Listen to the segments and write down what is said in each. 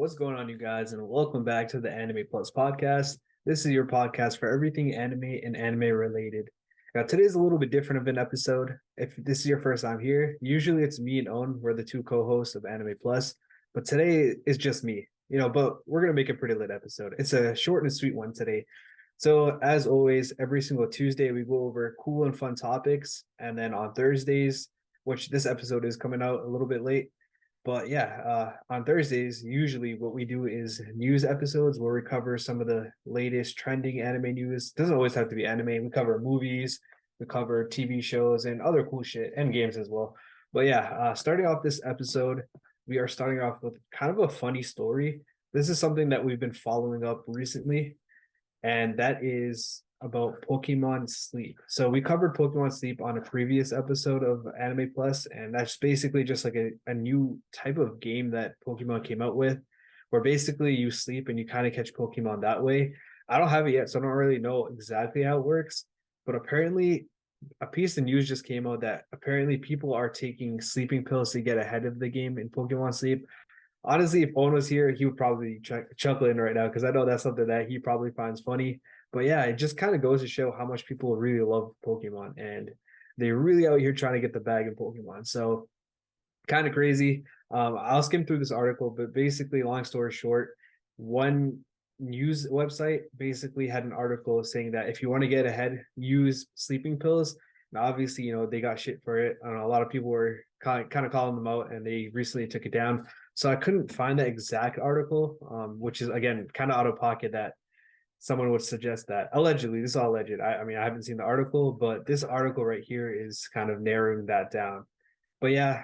What's going on, you guys, and welcome back to the Anime Plus podcast. This is your podcast for everything anime and anime related. Now, today's a little bit different of an episode. If this is your first time here, usually it's me and Aunn. We're the two co-hosts of Anime Plus, but today is just me. But we're gonna make a pretty lit episode. It's a short and sweet one today. So, as always, every single Tuesday we go over cool and fun topics, and then on Thursdays, which this episode is coming out a little bit late. But yeah, on Thursdays, usually what we do is news episodes where we cover some of the latest trending anime news. Doesn't always have to be anime. We cover movies, we cover TV shows, and other cool shit, and games as well. But yeah, starting off this episode, we are starting off with kind of a funny story. This is something that we've been following up recently, and that is about Pokemon Sleep. So we covered Pokemon Sleep on a previous episode of Anime Plus, and that's basically just like a new type of game that Pokemon came out with, where basically you sleep and you kind of catch Pokemon that way. I don't have it yet, so I don't really know exactly how it works, but apparently a piece of news just came out that apparently people are taking sleeping pills to get ahead of the game in Pokemon Sleep. Honestly, if Owen was here, he would probably chuckling right now because I know that's something that he probably finds funny. But yeah, it just kind of goes to show how much people really love Pokemon and they're really out here trying to get the bag in Pokemon. So kind of crazy. I'll skim through this article, but basically, long story short, one news website basically had an article saying that if you want to get ahead, use sleeping pills. Now, obviously, they got shit for it. I don't know, a lot of people were kind of calling them out, and they recently took it down. So I couldn't find the exact article, which is again kind of out of pocket that someone would suggest that allegedly. This is all alleged. I mean, I haven't seen the article, but this article right here is kind of narrowing that down. But yeah,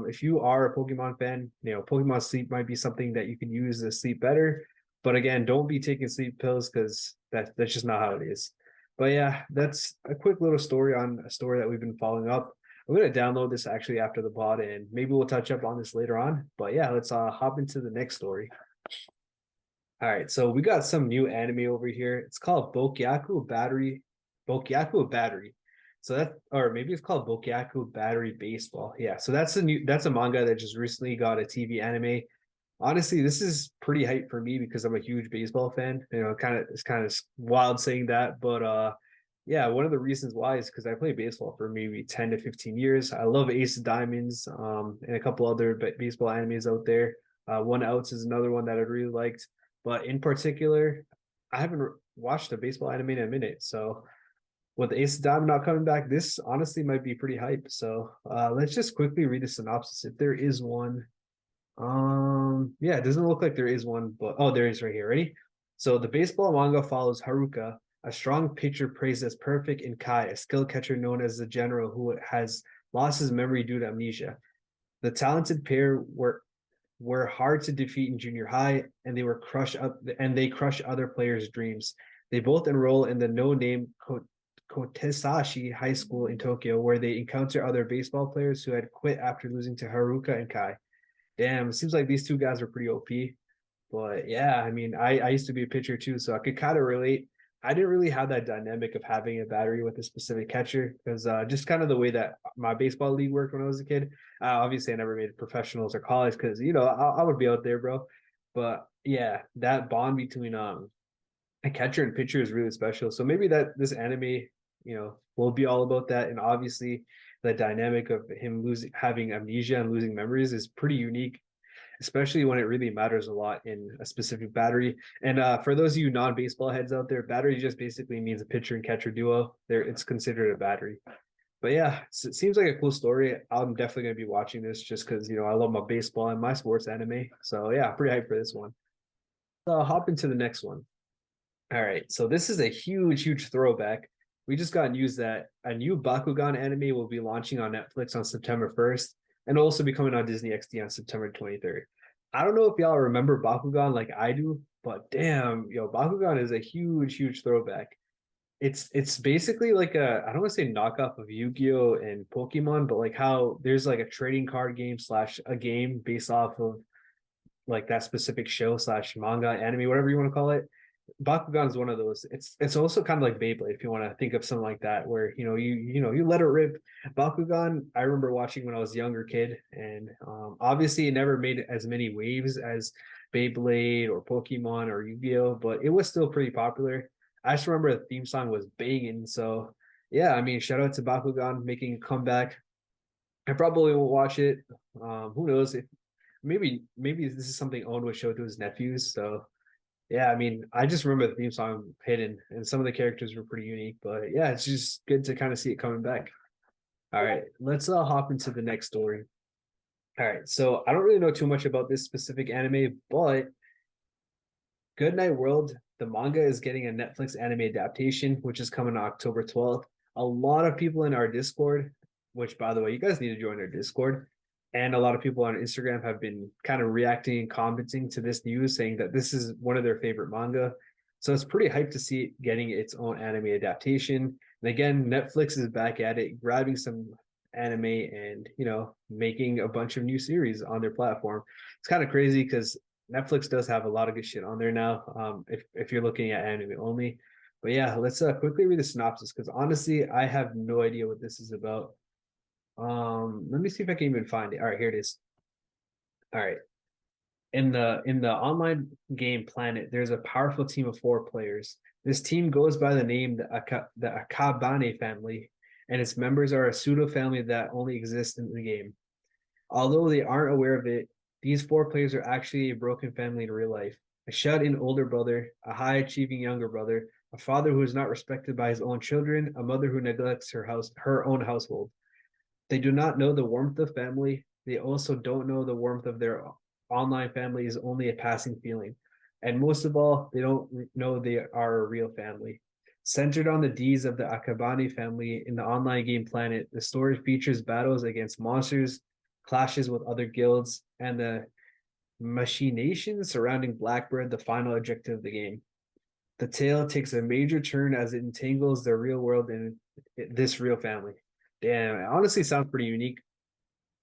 if you are a Pokemon fan, Pokemon Sleep might be something that you can use to sleep better. But again, don't be taking sleep pills because that's just not how it is. But yeah, that's a quick little story on a story that we've been following up. I'm gonna download this actually after the pod, and maybe we'll touch up on this later on. But yeah, let's hop into the next story. All right, so we got some new anime over here. It's called Bokyaku Battery. So that, or maybe it's called Bokyaku Battery Baseball. Yeah, so that's a manga that just recently got a TV anime. Honestly, this is pretty hype for me because I'm a huge baseball fan. It's kind of wild saying that, but yeah, one of the reasons why is because I played baseball for maybe 10 to 15 years. I love Ace of Diamonds, and a couple other baseball animes out there. One Outs is another one that I really liked. But in particular, I haven't watched a baseball anime in a minute. So with Ace of Diamond not coming back, this honestly might be pretty hype. So let's just quickly read the synopsis if there is one. Yeah, it doesn't look like there is one, but oh, there is right here. Ready? So the baseball manga follows Haruka, a strong pitcher praised as perfect, and Kai, a skilled catcher known as the general who has lost his memory due to amnesia. The talented pair were hard to defeat in junior high, and they crush other players' dreams. They both enroll in the no-name Kotesashi High School in Tokyo, where they encounter other baseball players who had quit after losing to Haruka and Kai. Damn, it seems like these two guys are pretty OP. But yeah, I mean, I used to be a pitcher too, so I could kind of relate. I didn't really have that dynamic of having a battery with a specific catcher because just kind of the way that my baseball league worked when I was a kid. Obviously, I never made professionals or college because I would be out there, bro. But yeah, that bond between a catcher and pitcher is really special. So maybe that this anime, will be all about that. And obviously, the dynamic of him having amnesia and losing memories is pretty unique, especially when it really matters a lot in a specific battery. And for those of you non-baseball heads out there, battery just basically means a pitcher and catcher duo. There, it's considered a battery. But yeah, it seems like a cool story. I'm definitely gonna be watching this just because I love my baseball and my sports anime. So yeah, pretty hyped for this one. So I'll hop into the next one. All right, so this is a huge throwback. We just got news that a new Bakugan anime will be launching on Netflix on September 1st and also be coming on Disney XD on September 23rd. I don't know if y'all remember Bakugan like I do, but damn, Bakugan is a huge throwback. It's basically like I don't want to say knockoff of Yu-Gi-Oh and Pokemon, but like how there's like a trading card game slash a game based off of like that specific show slash manga anime, whatever you want to call it. Bakugan is one of those. It's also kind of like Beyblade if you want to think of something like that, where you let it rip. Bakugan, I remember watching when I was a younger kid, and obviously it never made as many waves as Beyblade or Pokemon or Yu-Gi-Oh, but it was still pretty popular. I just remember the theme song was banging. So yeah, I mean, shout out to Bakugan making a comeback. I probably won't watch it. Who knows if maybe this is something Owen would show to his nephews. So yeah, I mean, I just remember the theme song hidden, and some of the characters were pretty unique. But yeah, it's just good to kind of see it coming back. All right, let's hop into the next story. All right, so I don't really know too much about this specific anime, but Goodnight World, the manga is getting a Netflix anime adaptation, which is coming on October 12th. A lot of people in our Discord, which by the way, you guys need to join our Discord, and a lot of people on Instagram have been kind of reacting and commenting to this news, saying that this is one of their favorite manga. So it's pretty hyped to see it getting its own anime adaptation. And again, Netflix is back at it, grabbing some anime and making a bunch of new series on their platform. It's kind of crazy because Netflix does have a lot of good shit on there now. If you're looking at anime only, but yeah, let's quickly read the synopsis because honestly, I have no idea what this is about. Let me see if I can even find it. All right, here it is. All right, in the online game Planet, there's a powerful team of 4 players. This team goes by the name the Akabane family, and its members are a pseudo family that only exists in the game. Although they aren't aware of it, these 4 players are actually a broken family in real life. A shut-in older brother, a high-achieving younger brother, a father who is not respected by his own children, a mother who neglects her own household. They do not know the warmth of family. They also don't know the warmth of their online family is only a passing feeling. And most of all, they don't know they are a real family. Centered on the deeds of the Akabani family in the online game Planet, the story features battles against monsters, clashes with other guilds, and the machinations surrounding Blackbird, the final objective of the game. The tale takes a major turn as it entangles the real world and this real family. Damn, it honestly sounds pretty unique.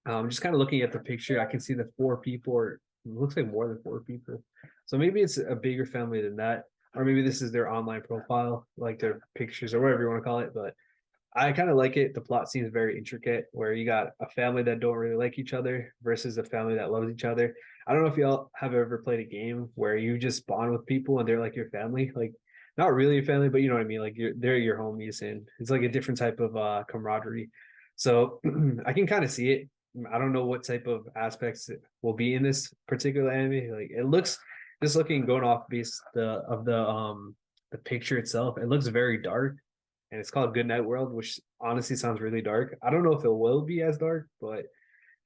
Just kind of looking at the picture, I can see the 4 people, or it looks like more than 4 people. So maybe it's a bigger family than that, or maybe this is their online profile, like their pictures or whatever you want to call it. But I kind of like it. The plot seems very intricate, where you got a family that don't really like each other versus a family that loves each other. I don't know if y'all have ever played a game where you just bond with people and they're like your family, like not really your family, but you know what I mean. Like they're your homies, and it's like a different type of camaraderie. So I can kind of see it. I don't know what type of aspects will be in this particular anime. Like it looks, just looking going off base the picture itself, it looks very dark, and it's called Goodnight World, which honestly sounds really dark. I don't know if it will be as dark, but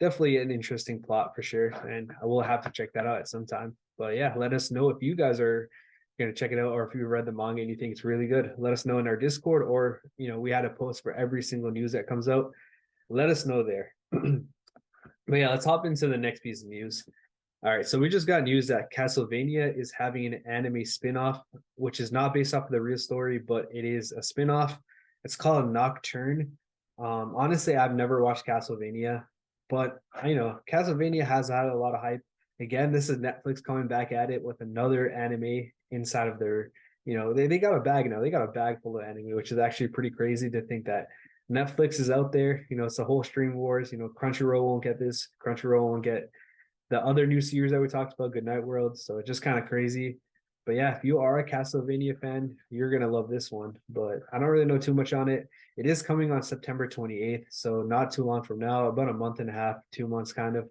definitely an interesting plot for sure. And I will have to check that out at some time. But yeah, let us know if you guys are going to check it out, or if you read the manga and you think it's really good. Let us know in our Discord, or we had a post for every single news that comes out. Let us know there. But yeah, let's hop into the next piece of news. All right, so we just got news that Castlevania is having an anime spin-off, which is not based off of the real story, but it is a spin-off. It's called Nocturne. Honestly, I've never watched Castlevania, but Castlevania has had a lot of hype. Again, this is Netflix coming back at it with another anime inside of their, they got a bag now. They got a bag full of anime, which is actually pretty crazy to think that Netflix is out there. It's a whole stream wars. Crunchyroll won't get this. Crunchyroll won't get the other new series that we talked about, Goodnight World. So it's just kind of crazy. But yeah, if you are a Castlevania fan, you're gonna love this one. But I don't really know too much on it. It is coming on September 28th, so not too long from now, about a month and a half, 2 months kind of.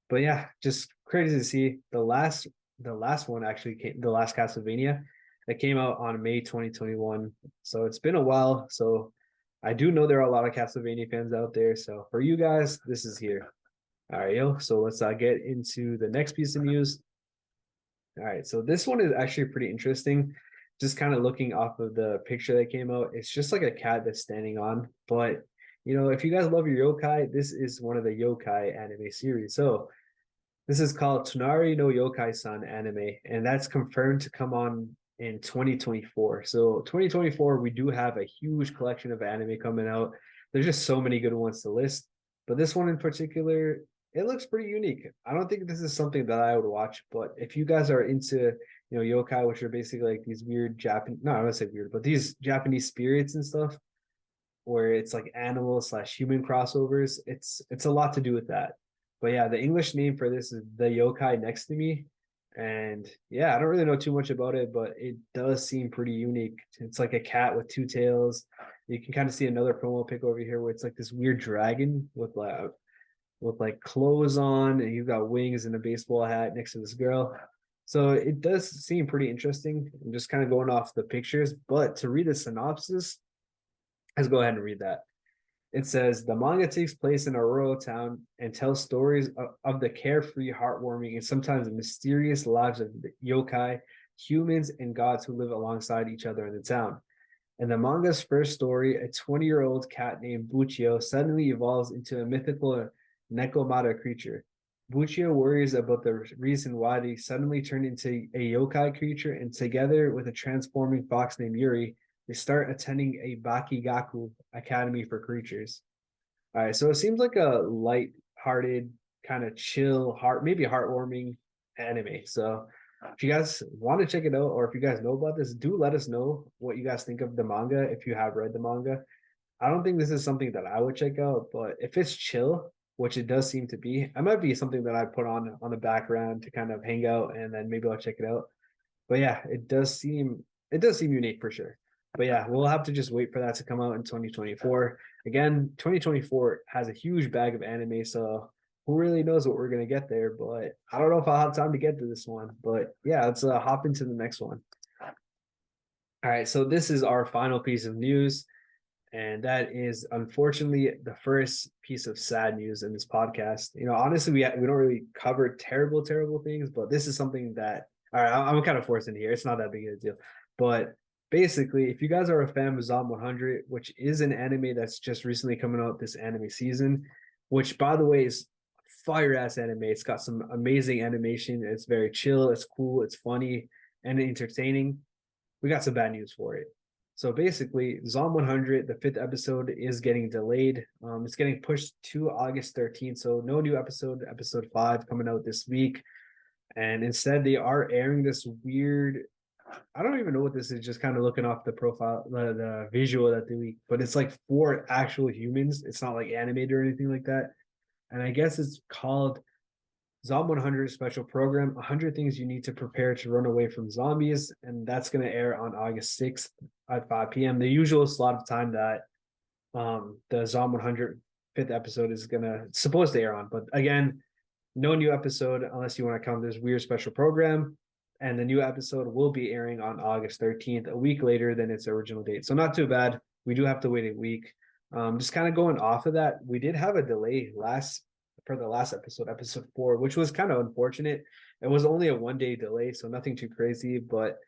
But yeah, just crazy to see. The last one actually came, the last Castlevania that came out on May 2021. So it's been a while. So I do know there are a lot of Castlevania fans out there. So for you guys, this is here. All right, yo. So let's get into the next piece of news. All right, so this one is actually pretty interesting. Just kind of looking off of the picture that came out, it's just like a cat that's standing on. But if you guys love your yokai, this is one of the yokai anime series. So this is called Tonari no Yokai-san anime, and that's confirmed to come on in 2024. So 2024, we do have a huge collection of anime coming out. There's just so many good ones to list, but this one in particular, it looks pretty unique. I don't think this is something that I would watch, but if you guys are into, yokai, which are basically like these weird Japanese, no, I don't say weird, but these Japanese spirits and stuff, where it's like animal slash human crossovers, it's a lot to do with that. But yeah, the English name for this is The Yokai Next to Me. And yeah, I don't really know too much about it, but it does seem pretty unique. It's like a cat with two tails. You can kind of see another promo pic over here where it's like this weird dragon with like clothes on, and you've got wings and a baseball hat next to this girl. So it does seem pretty interesting. I'm just kind of going off the pictures, but to read the synopsis, let's go ahead and read that. It says the manga takes place in a rural town and tells stories of the carefree, heartwarming, and sometimes mysterious lives of the yokai, humans, and gods who live alongside each other in the town. In the manga's first story, a 20-year-old cat named Buchio suddenly evolves into a mythical Nekomata creature. Buchio worries about the reason why they suddenly turned into a yokai creature, and together with a transforming fox named Yuri, they start attending a Bakigaku Academy for creatures. All right, so it seems like a light-hearted, kind of chill, maybe heartwarming anime. So if you guys want to check it out, or if you guys know about this, do let us know what you guys think of the manga if you have read the manga. I don't think this is something that I would check out, but if it's chill, which it does seem to be, it might be something that I put on the background to kind of hang out, and then maybe I'll check it out. But yeah, it does seem unique for sure. But yeah, we'll have to just wait for that to come out in 2024. Again, 2024 has a huge bag of anime, so who really knows what we're gonna get there? But I don't know if I'll have time to get to this one. But yeah, let's hop into the next one. All right, so this is our final piece of news, and that is unfortunately the first piece of sad news in this podcast. Honestly, we don't really cover terrible things, but this is something that, all right, I'm kind of forced into here. It's not that big of a deal, but basically, if you guys are a fan of Zom 100, which is an anime that's just recently coming out this anime season, which by the way is fire ass anime. It's got some amazing animation. It's very chill. It's cool. It's funny and entertaining. We got some bad news for it. So basically, Zom 100, the fifth episode, is getting delayed. It's getting pushed to August 13th. So no new episode 5 coming out this week. And instead, they are airing this weird, I don't even know what this is, just kind of looking off the profile, the visual that they leak, but it's like for actual humans. It's not like animated or anything like that. And I guess it's called Zom 100 special program, 100 things you need to prepare to run away from zombies. And that's going to air on August 6th at 5 p.m. The usual slot of time that the Zom 100 fifth episode is supposed to air on. But again, no new episode unless you want to count this weird special program. And the new episode will be airing on August 13th, a week later than its original date. So not too bad. We do have to wait a week. Just kind of going off of that, we did have a delay for the last episode 4, which was kind of unfortunate. It was only a 1 day delay, so nothing too crazy. But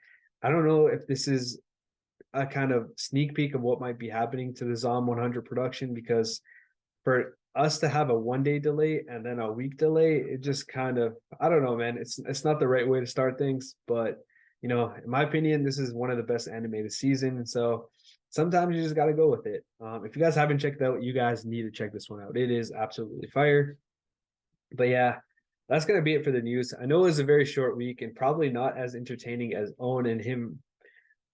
I don't know if this is a kind of sneak peek of what might be happening to the Zom 100 production, because for us to have a 1 day delay and then a week delay, it just kind of, I don't know, man. It's not the right way to start things, but in my opinion, this is one of the best animated season. So sometimes you just got to go with it. If you guys haven't checked it out, you guys need to check this one out. It is absolutely fire. But yeah, that's gonna be it for the news. I know it was a very short week and probably not as entertaining as Aunn and him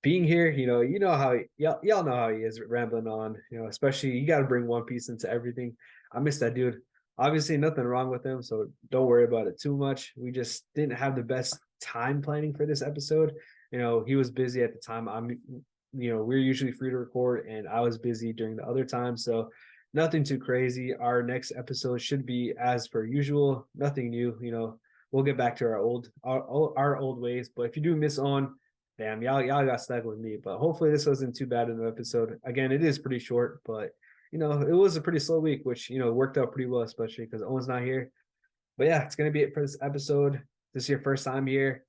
being here. You know how y'all know how he is rambling on. Especially you got to bring One Piece into everything. I miss that dude. Obviously, nothing wrong with him, so don't worry about it too much. We just didn't have the best time planning for this episode. He was busy at the time. We're usually free to record, and I was busy during the other time, so nothing too crazy. Our next episode should be as per usual. Nothing new. We'll get back to our old ways. But if you do miss on, damn, y'all got stuck with me. But hopefully this wasn't too bad in the episode. Again, it is pretty short, but it was a pretty slow week, which worked out pretty well, especially because Owen's not here. But yeah, it's gonna be it for this episode. This is your first time here.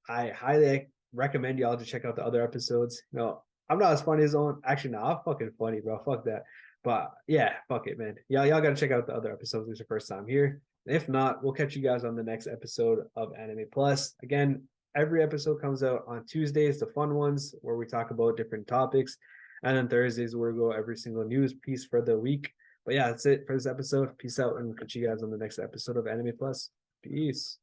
I highly recommend y'all to check out the other episodes. I'm not as funny as Owen. Actually, no, I'm fucking funny, bro. Fuck that. But yeah, fuck it, man. Y'all gotta check out the other episodes. It's your first time here. If not, we'll catch you guys on the next episode of Anime Plus. Again, every episode comes out on Tuesdays, the fun ones, where we talk about different topics. And then Thursdays, where we go every single news piece for the week. But yeah, that's it for this episode. Peace out, and we'll catch you guys on the next episode of Anime Plus. Peace.